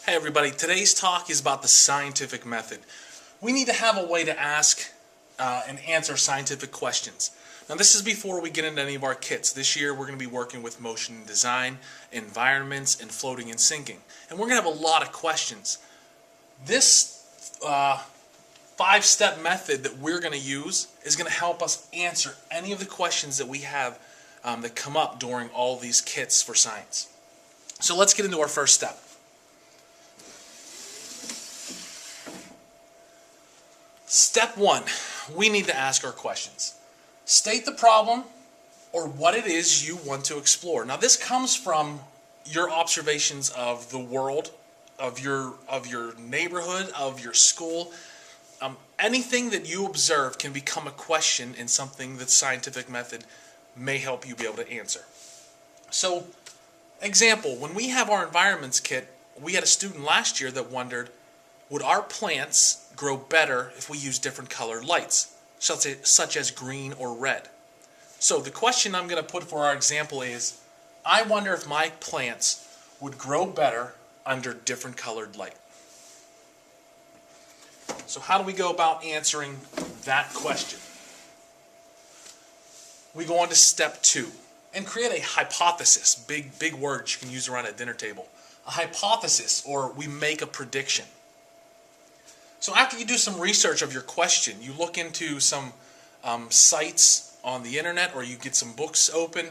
Hey everybody, today's talk is about the scientific method. We need to have a way to ask and answer scientific questions. Now this is before we get into any of our kits. This year we're going to be working with motion and design, environments, and floating and sinking. And we're going to have a lot of questions. This five-step method that we're going to use is going to help us answer any of the questions that we have that come up during all these kits for science. So let's get into our first step. Step one, we need to ask our questions. State the problem or what it is you want to explore. Now this comes from your observations of the world, of your neighborhood, of your school. Anything that you observe can become a question in something that scientific method may help you be able to answer. So, example, when we have our environments kit, we had a student last year that wondered, would our plants grow better if we use different colored lights, such as green or red? So the question I'm going to put for our example is, I wonder if my plants would grow better under different colored light. So how do we go about answering that question? We go on to step two and create a hypothesis. Big word you can use around a dinner table. A hypothesis, or we make a prediction. So after you do some research of your question, you look into some sites on the internet, or you get some books open,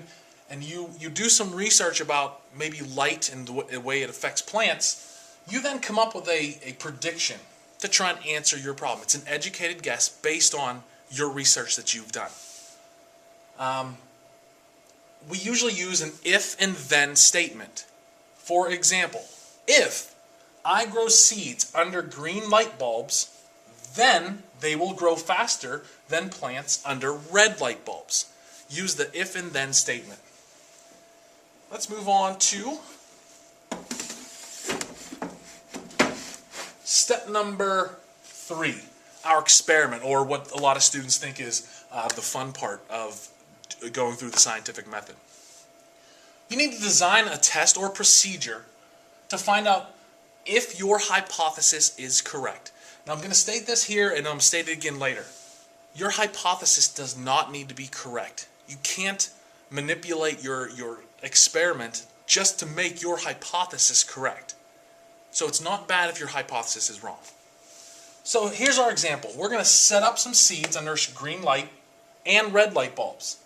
and you do some research about maybe light and the way it affects plants. You then come up with a prediction to try and answer your problem. It's an educated guess based on your research that you've done. We usually use an if and then statement. For example, if I grow seeds under green light bulbs, then they will grow faster than plants under red light bulbs. Use the if and then statement. Let's move on to step number 3, our experiment, or what a lot of students think is the fun part of going through the scientific method. You need to design a test or procedure to find out if your hypothesis is correct. Now I'm going to state this here and I'm state it again later. Your hypothesis does not need to be correct. You can't manipulate your experiment just to make your hypothesis correct. So it's not bad if your hypothesis is wrong. So here's our example. We're going to set up some seeds under green light and red light bulbs.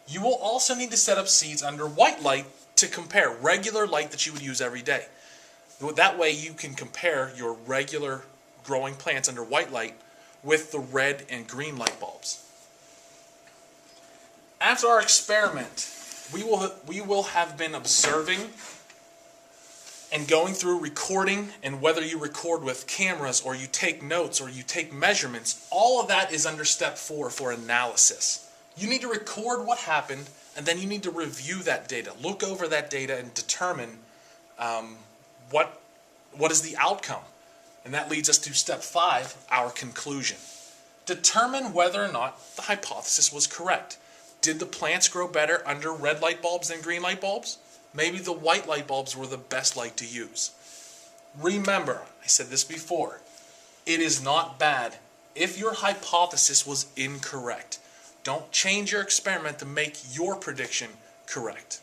You will also need to set up seeds under white light to compare regular light that you would use every day. That way you can compare your regular growing plants under white light with the red and green light bulbs. After our experiment, we will have been observing and going through recording, and whether you record with cameras or you take notes or you take measurements, all of that is under step 4 for analysis. You need to record what happened, and then you need to review that data. Look over that data and determine what is the outcome. And that leads us to step 5, our conclusion. Determine whether or not the hypothesis was correct. Did the plants grow better under red light bulbs than green light bulbs? Maybe the white light bulbs were the best light to use. Remember, I said this before, it is not bad if your hypothesis was incorrect. Don't change your experiment to make your prediction correct.